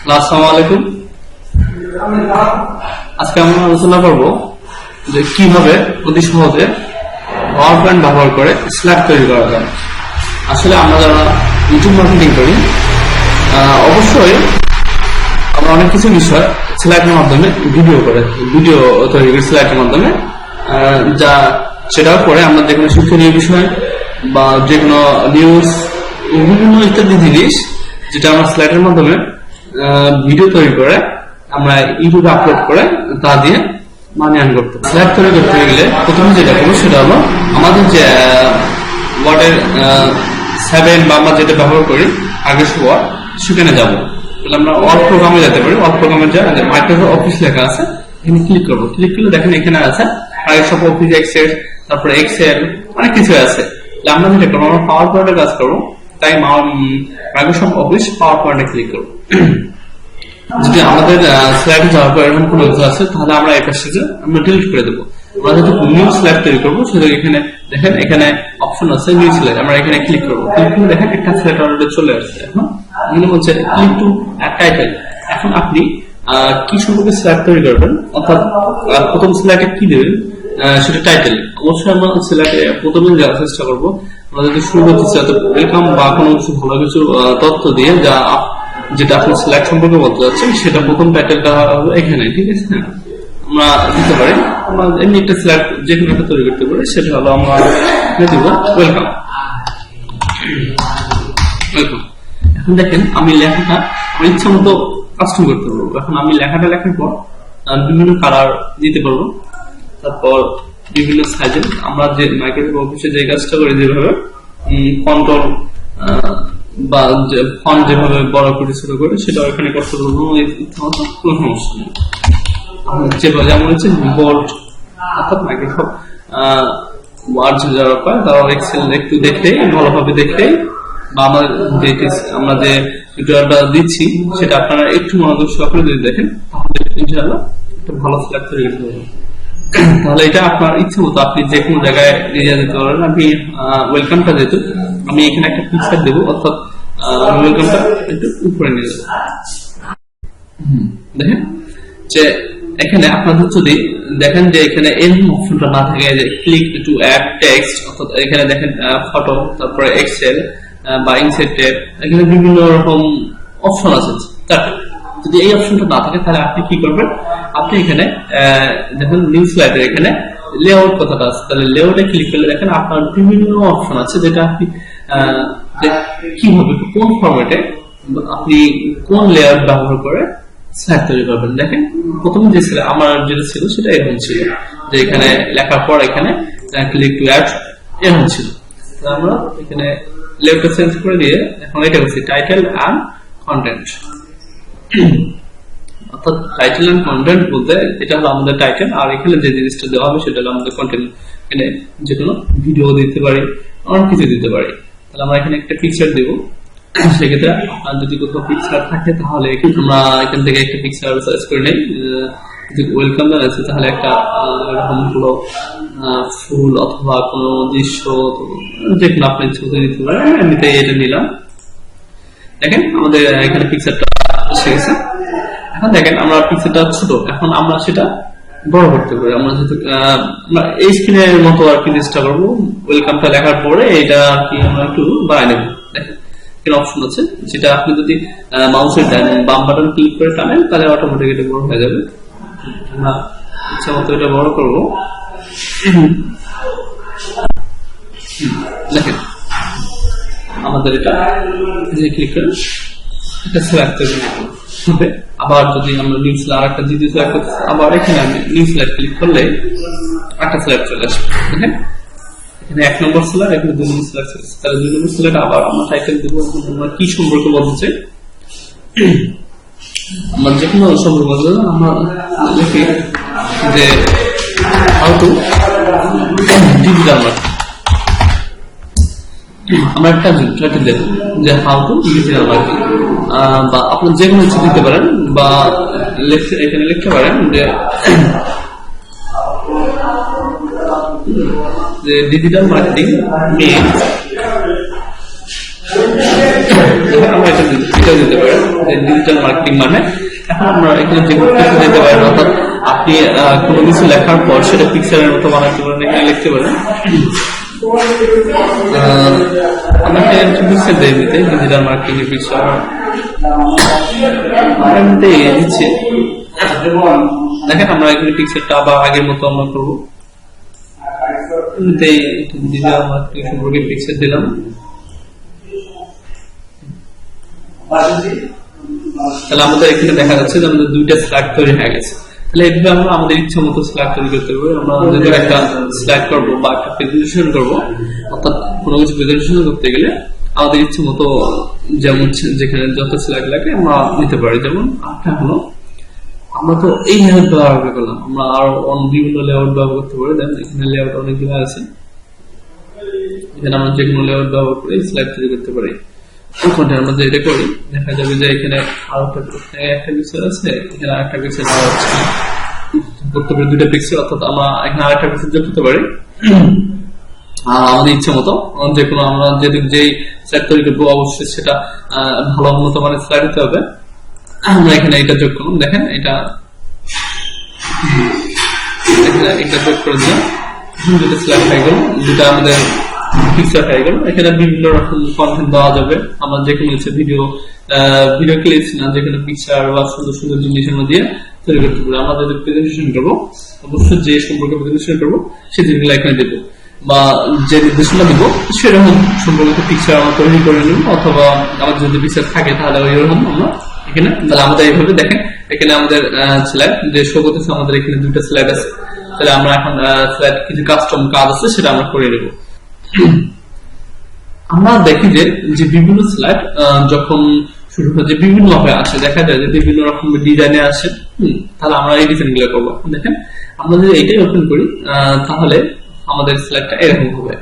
আসসালামু আলাইকুম। আজকে আমরা আলোচনা করব যে কিভাবে অতি সহজে পাওয়ার পয়েন্ট ব্যবহার করে স্ল্যাক তৈরি করা যায়। আসলে আমরা যারা ইউটিউব মার্কেটিং করি অবশ্যই আমরা অনেক কিছু বিষয় স্ল্যাকের মাধ্যমে ভিডিও তৈরি করি স্ল্যাকের মাধ্যমে, যা সেটাও পরে আমরা যে কোনো শিক্ষণীয় বিষয় বা যে কোনো নিউজ বিভিন্ন ইত্যাদি জিনিস যেটা আমরা স্ল্যাকের মাধ্যমে ভিডিও তৈরি করে আমরা ইউটিউবে আপলোড করে তা দিয়ে মানি আর্ন করতে পারি। স্ল্যাক তৈরি করতে গেলে প্রথমে যেটা করবো সেটা হলো আমাদের যে ওয়ার্ডের 7 বা আমরা যেটা ব্যবহার করি আগের ওয়ার্ড, সেখানে যাবো। তাহলে আমরা অল প্রোগ্রামে যেতে পারি। অল প্রোগ্রামে যা মাইক্রোসফট অফিস লেখা আছে এখানে ক্লিক করবো। ক্লিক করলে দেখেন এখানে আছে মাইক্রোসফট অফিস এক্সেস, তারপরে এক্সেল, অনেক কিছু আছে। আমরা যেটা করবো আমরা পাওয়ার পয়েন্টে কাজ করবো, তাই মাইক্রোসফট অফিস পাওয়ার পয়েন্টে ক্লিক করবো। যদি আমাদের স্লাইডে যাওয়ার পর এরকম কোনো কিছু আছে তাহলে আমরা এই কাজটাকে আমরা ডিলিট করে দেবো। আমরা যেহেতু নিউ স্লাইড তৈরি করবো সেটা এখানে দেখেন এখানে অপশন আছে নিউ স্লাইড, আমরা এখানে ক্লিক করবো। ক্লিক করে দেখেন একটা স্লাইড অলরেডি চলে আসছে। এখন এখানে বলছে ক্লিক টু টাইটেল। এখন আপনি কি সম্পর্কে স্লাইড তৈরি করবেন, অর্থাৎ প্রথম স্লাইডে কি দেবেন সেটা টাইটেল। অবশ্যই আমরা স্লাইডে প্রথমে যাওয়ার চেষ্টা করবো। আমরা যদি শুরু করতে চাই ওয়েলকাম বা কোনো কিছু ভালো কিছু তথ্য দিয়ে যেটা আপনি স্ল্যাক সম্পর্কে বলতে যাচ্ছেন সেটা প্রথম টাইটেলটা হবে এখানে, ঠিক আছে? আমরা দিতে পারি, আমরা এমনি একটা স্ল্যাক যে কোনো একটা তৈরি করতে পারি, সেটা হলো আমরা দিব ওয়েলকাম। এখন দেখেন আমি লেখাটা আমার ইচ্ছা মতো কাস্টম করতে পারবো। এখন আমি লেখাটা লেখার পর বিভিন্ন কালার দিতে পারবো, তারপর বিভিন্ন সাইজে আমরা যে মাইক্রোসফট অফিসে যে কাজটা করি যেভাবে কন্ট্রোল বা ফন্ট যেভাবে বড় করে ছোট করে সেটা এখানে করতে পারবো, কোনো সমস্যা নেই। যেমন হচ্ছে বোল্ড, অর্থাৎ মাইক্রোসফট ওয়ার্ড যারা পায় তারা এক্সেল একটু দেখলেই ভালোভাবে দেখলেই বা আমরা যে টিউটোরিয়ালটা দিচ্ছি সেটা আপনারা একটু মনোযোগ সহকারে যদি দেখেন তাহলে ইনশাআল্লাহ একটা ভালো স্ল্যাক তৈরি করতে পারবেন। তাহলে এটা আপনার ইচ্ছে মতো আপনি যে কোনো জায়গায় নিয়ে যেতে পারেন। আপনি ওয়েলকামটা যেহেতু আমি এখানে একটা পিকচার দেবো, অর্থাৎ ওয়েলকামটা একটু উপরে নিয়ে যাবো। দেখেন যে এখানে আপনাদের যদি দেখেন যে এখানে এর অপশনটা না থাকে, যে ক্লিক টু অ্যাড টেক্সট, অর্থাৎ এখানে দেখেন ফটো, তারপরে এক্সেল বা ইনসার্ট ট্যাব, এখানে বিভিন্ন রকম অপশন আছে। যদি এই অপশনটা না থাকে তাহলে আপনি কি করবেন, আপনি এখানে দেখেন নিউ স্লাইডের এখানে লেআউট কথাটা আছে, তাহলে লেআউটে ক্লিক করলে দেখেন আপনার বিভিন্ন অপশন আছে যেটা আপনি কিভাবে কোন ফরম্যাটে আপনি কোন লেআউট ব্যবহার করে স্লাইড তৈরি করবেন। দেখেন প্রথমে যে ছিল আমার যেটা ছিল সেটা এরকম ছিল, যে এখানে লেখার পর এখানে ক্লিক টু অ্যাড এরকম ছিল। আমরা এখানে লেআউটটা চেঞ্জ করে দিয়ে এখন এটা হচ্ছে টাইটেল এন্ড কন্টেন্ট। অর্থাৎ টাইটেল এন্ড কন্টেন্ট বলতে এটা হলো আমাদের টাইটেল, আর এখানে যে জিনিসটা দেওয়া হবে সেটা হলো আমাদের কন্টেন্ট। এখানে যে কোনো ভিডিও দিতে পারি, অনেক কিছু দিতে পারি। তাহলে আমরা এখানে একটা পিকচার দেবো। সেক্ষেত্রে আপনার যদি কোথাও পিকচার থাকে তাহলে আমরা এখান থেকে একটা পিকচার সার্চ করে নেই। যদি ওয়েলকাম আছে তাহলে একটা এরকম হলো ফুল অথবা কোনো দৃশ্য, যে কোনো আপনি ছবি নিতে পারেন। এমনিতে এটা নিলাম। দেখেন আমাদের এখানে পিকচারটা এসে গেছে। এখন দেখেন আমরা পিকচারটা ছোট, এখন আমরা সেটা বড় করতে পারি। আমরা যেহেতু আমরা এই স্ক্রিনের মতো আর কি চেষ্টা করবো, ওয়েলকামটা লেখার পরে এটা আর কি আমরা একটু বাড়াই নেব। দেখেন এখানে অপশন আছে, যেটা আপনি যদি মাউসের বাম বাটন ক্লিক করে টানেন তাহলে অটোমেটিক এটা বড় হয়ে যাবে। আমরা ইচ্ছা মতো এটা বড় করবো। দেখেন আমাদের এটা ক্লিক করে এটা সিলেক্ট করে হবে। আবার যদি আমরা নিউ স্লাইড আরেকটা দ্বিতীয় স্লাইড করতে আবার এখানে আমি নিউ স্লাইড ক্লিক করলে একটা স্লাইড চলে আসবে। দেখেন এখানে 1 নম্বর স্লাইড, এখানে 2 নম্বর স্লাইড চলে আসছে। তাহলে 2 নম্বর স্লাইড আবার আমরা টাইটেল দেব, আমরা কি সম্পর্কে বলতে চাই, আমরা যে কোনো সম্পর্কে বলতে আমরা লিখি যে হাউ টু ডিজিটাল মার্কেটিং। আমরা একটা টাইটেল দেব যে হাউ টু ডিজিটাল মার্কেটিং, বা আপনি যে কোনো কিছু দিতে পারেন বা এখানে লিখতে পারেন যে ডিজিটাল মার্কেটিং মিনস আমরা এটা দিতে পারি ডিজিটাল মার্কেটিং মানে। এখন আমরা এখানে যে কোনো কিছু দিতে পারেন, অর্থাৎ আপনি কোনো কিছু লেখার পর সেটা পিকচারের মতো বানাতে পারেন, এখানে লিখতে পারেন। আমাকে পিকচার দিয়ে দিতে ডিজিটাল মার্কেটিং এর পিকচার দিচ্ছি। দেখেন আমরা এখানে পিকচারটা আবার আগের মতো আমরা করবো, ডিজিটাল মার্কেটিং সম্পর্কে পিকচার দিলাম। তাহলে আমাদের এখানে দেখা যাচ্ছে যে আমাদের দুইটা স্লাইড তৈরি হয়ে গেছে। তাহলে এইভাবে আমরা আমাদের ইচ্ছা মতো স্লাইড তৈরি করতে পারবো। আমরা যদি একটা স্লাইড করবো বা একটা প্রেজেন্টেশন করবো, অর্থাৎ কোনো কিছু প্রেজেন্টেশন করতে গেলে আমাদের ইচ্ছে মতো যেমন যেখানে যত স্লাইড লাগে আমরা নিতে পারি। যেমন একটা হলো আমরা তো এই লেআউট ব্যবহার করলাম, আমরা আরো বিভিন্ন লেআউট ব্যবহার করতে পারি। দেন এখানে লেআউট অনেকগুলো আছে, এখানে আমরা যে কোনো লেআউট ব্যবহার করে স্লাইড তৈরি করতে পারি। আমরা যে এটা করি দেখা যাবে যে এখানে আরো একটা পিক্সেল আছে, এখানে আরেকটা পিক্সেল করতে পারি, দুইটা পিক্সেল, অর্থাৎ আমরা এখানে আরেকটা পিক্সেল যোগ করতে পারি আমাদের ইচ্ছে মতো। যে কোনো আমরা যেই স্লাইড তৈরি করবো অবশ্যই সেটা ভালো উন্নত মানের স্লাইড হতে হবে। আমরা এখানে এটা যোগ করলাম, দেখেন এটা যোগ করে দিলাম, দুটো স্লাইড হয়ে গেল, দুটা আমাদের পিকচার হয়ে গেল। এখানে বিভিন্ন রকম কন্টেন্ট দেওয়া যাবে, আমরা যে কোনো হচ্ছে ভিডিও ক্লিপস না, যে কোনো পিকচার বা সুন্দর সুন্দর জিনিসের মধ্যে তৈরি করতে পারি। আমরা যদি প্রেজেন্টেশন করবো অবশ্যই যে সম্পর্কে প্রেজেন্টেশন করবো সেই জিনিসগুলো এখানে দেবো, বা যে নির্দেশনা দিব সেরকম সম্পর্কিত পিকচার আমরা তৈরি করে নেব, অথবা আমাদের যদি পিকচার থাকে তাহলে ওই রকম আমরা এখানে। তাহলে আমাদের এইভাবে দেখেন এখানে আমাদের স্লাইড যে শো করতেছে, আমাদের এখানে দুইটা স্লাইড আছে। তাহলে আমরা এখন স্লাইড কিছু কাস্টম কাজ আছে সেটা আমরা করে নেব। আমরা দেখি যে বিভিন্ন স্লাইড যখন শুরু হয় যে বিভিন্ন ভাবে আসে, দেখা যায় যে বিভিন্ন রকম ডিজাইনে আসে। তাহলে আমরা এই ডিজাইন গুলো করবো। দেখেন আমরা যদি এটাই ওপেন করি তাহলে আমাদের স্লাইডটা এরকম হবে,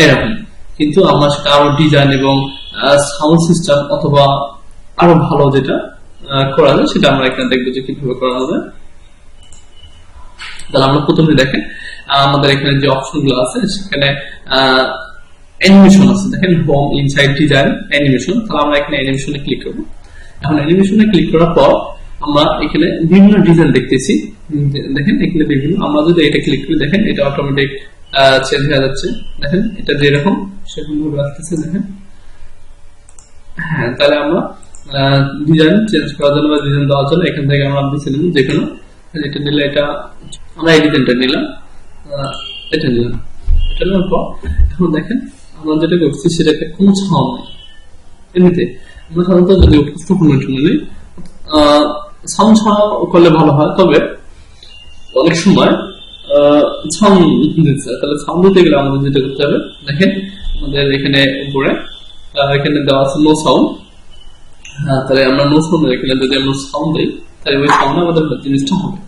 এরকম। কিন্তু আমরা সেটা আরো ডিজাইন এবং সাউন্ড সিস্টেম অথবা আরো ভালো যেটা করা যায় সেটা আমরা এখানে দেখবো যে কিভাবে করা হবে। তাহলে আমরা প্রথমে দেখেন আমাদের এখানে যে অপশন গুলো আছে সেখানে অ্যানিমেশন আছে, দেখেন হোম, ইনসাইড, ডিজাইন, অ্যানিমেশন। তাহলে আমরা এখানে অ্যানিমেশনে ক্লিক করবো। এখন অ্যানিমেশনে ক্লিক করার পর আমরা এখানে বিভিন্ন ডিজাইন দেখতেছি, দেখেন এখানে বিভিন্ন। আমরা যদি এটা ক্লিক করি দেখেন এটা অটোমেটিক চেঞ্জ হয়ে যাচ্ছে, দেখেন এটা যেরকম সেরকম ভাবে আসতেছে, দেখেন। হ্যাঁ, তাহলে আমরা ডিজাইন চেঞ্জ করার জন্য বা ডিজাইন দেওয়ার জন্য এখান থেকে আমরা বেছে নিলাম যে কোনো এটা নিলে, এটা আমরা এই ডিজাইনটা নিলাম, এটা নিলাম। এটা নেওয়ার পর এখন দেখেন আমরা যেটা করছি সেটাকে কোনো ছাও নেই। এমনিতে আমরা সাধারণত যদি উপস্থাপনের জন্য নিই সাউন্ড ছাড়া করলে ভালো হয়, তবে অনেক সময় সাউন্ড দিচ্ছে। তাহলে সাউন্ড দিতে গেলে আমাদের যেটা করতে হবে দেখেন আমাদের এখানে উপরে এখানে দেওয়া আছে নো সাউন্ড। তাহলে আমরা নো সাউন্ড এখানে যদি আমরা সাউন্ড দিই তাহলে ওই সাউন্ড আমাদের জিনিসটা হবে।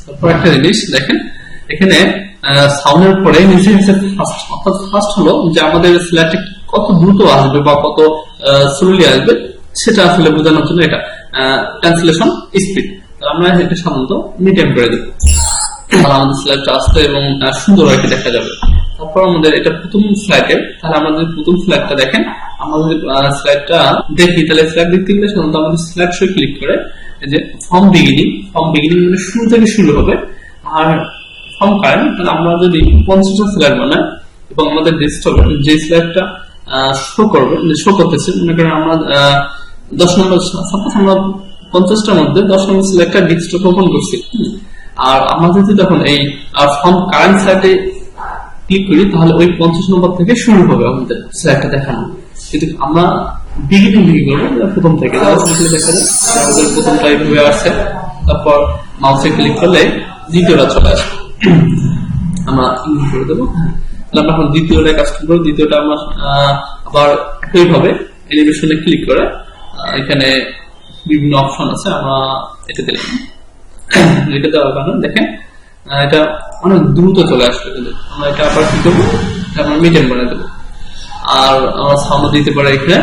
তারপর একটা জিনিস দেখেন এখানে সাউন্ডের পরে নিচে ফার্স্ট, অর্থাৎ ফার্স্ট হলো যে আমাদের স্লাইডটা কত দ্রুত আসবে বা কত স্লোলি আসবে সেটা আসলে বোঝানোর জন্য এটা ট্রান্সলেশন স্পিড। আমরা এটা সাধারণত মিডিয়াম করে দেবো, তাহলে আমাদের স্লাইডটা আসতে এবং সুন্দর আর কি দেখা যাবে। তারপর আমাদের এটা প্রথম স্লাইডে, তাহলে আমাদের প্রথম স্লাইডটা দেখেন আমাদের স্লাইডটা দেখি। তাহলে স্লাইড দেখতে গেলে সাধারণত আমাদের স্লাইড শো ক্লিক করে যে ফ্রম বিগিনিং মানে শুরু থেকে শুরু হবে, আর ফ্রম কারেন্ট। তাহলে আমরা যদি 50টা স্লাইড বানাই এবং আমাদের ডেস্কটপে যে স্লাইডটা শো করতেছে, মনে করেন আমরা 10 নম্বর, সাপোজ আমরা 50টার মধ্যে 10 নম্বর স্লাইডটা ডেস্কটপ ওপেন করছি, আর আমরা যদি তখন এই ফ্রম কারেন্ট স্লাইডে ক্লিক করি তাহলে ওই 50 নম্বর থেকে শুরু হবে আমাদের স্লাইডটা দেখানো। কিন্তু আমরা বিগিনিং থেকে করবো, প্রথম থেকে দেখা যায় আমাদের প্রথমটা এইভাবে আসছে। তারপর মাউসে ক্লিক করলে দ্বিতীয়টা চলে আসে, আমরা ইংলিশ করে দেবো। আমরা এখন দ্বিতীয়টা কাজ করবো। দ্বিতীয়টা আমরা আবার একইভাবে অ্যানিমেশনে ক্লিক করে এখানে বিভিন্ন অপশন আছে, আমরা এটা দিলাম। এটা দেওয়ার কারণে দেখেন এটা অনেক দ্রুত চলে আসবে। আমরা এটা আবার কি করবো, আমরা মিডিয়াম বানিয়ে দেবো। আর আমরা সাউন্ড দিতে পারি এখানে,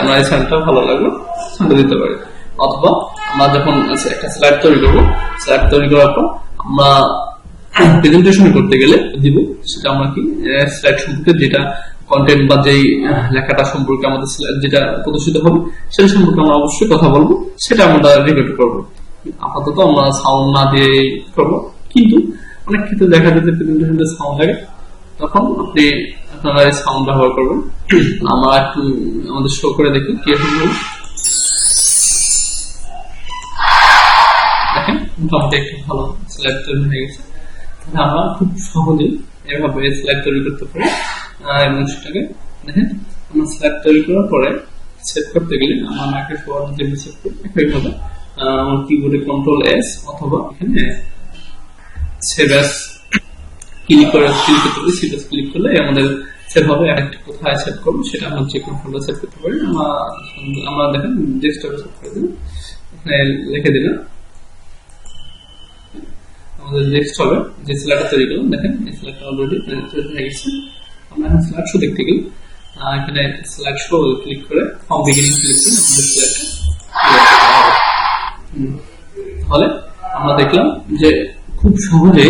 আমরা এই চ্যানেলটা ভালো লাগলো ছেড়ে দিতে পারি। অথবা আমরা যখন একটা স্লাইড তৈরি করবো, স্লাইড তৈরি করার পর আমরা প্রেজেন্টেশন করতে গেলে দিব সেটা আমরা কি স্লাইড সম্পর্কে যেটা কন্টেন্ট বা যেই লেখাটা সম্পর্কে আমাদের যেটা প্রদর্শিত হবে সেটা সম্পর্কে আমরা অবশ্যই কথা বলবো, সেটা আমরা রেকর্ড করবো। আপাতত আমরা সাউন্ড না দিয়ে করবো, কিন্তু অনেক ক্ষেত্রে দেখা যায় যে প্রেজেন্টেশনে সাউন্ড লাগে, তখন আপনারা সাউন্ড ব্যবহার করবেন। আমরা একটু আমাদের শো করে দেখি কি দেখেন মোটামুটি একটা ভালো স্লাইড তৈরি হয়ে গেছে। তাহলে আমরা খুব সহজেই এভাবে স্লাইড তৈরি করতে পারি। এবং সেটাকে দেখেন আমরা স্লাইড তৈরি করার পরে সেভ করতে গেলে আমরা মাইক্রোসফট যে সেভ করি একইভাবে আমার কিবোর্ডে কন্ট্রোল এস অথবা এখানে সেভ এস ক্লিক করতে পারি। সেভ এস ক্লিক করলে আমাদের সেভ হবে। একটা কোথায় সেভ করবো সেটা আমরা যে কোনো ফোল্ডারে সেভ করতে পারি। আমরা দেখেন ডেস্কটপে সেভ করে দিলাম, এখানে লিখে দিলাম আমাদের ডেস্কটপে যে স্লাইডটা তৈরি করলাম। দেখেন এই স্লাইডটা অলরেডি তৈরি হয়ে গেছে। আমরা এখন স্লাইড শো দেখতে গেলে এখানে স্লাইড শো ক্লিক করে ফ্রম বিগিনিং ক্লিক করে আমাদের স্লাইডটা তাহলে আমরা দেখলাম যে খুব সহজে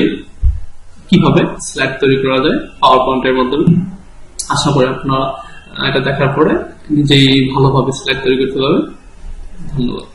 কিভাবে স্লাইড তৈরি করা যায় পাওয়ার পয়েন্টের মাধ্যমে। আশা করি আপনারা এটা দেখার পরে নিজেই ভালোভাবে স্লাইড তৈরি করতে পারবেন। ধন্যবাদ।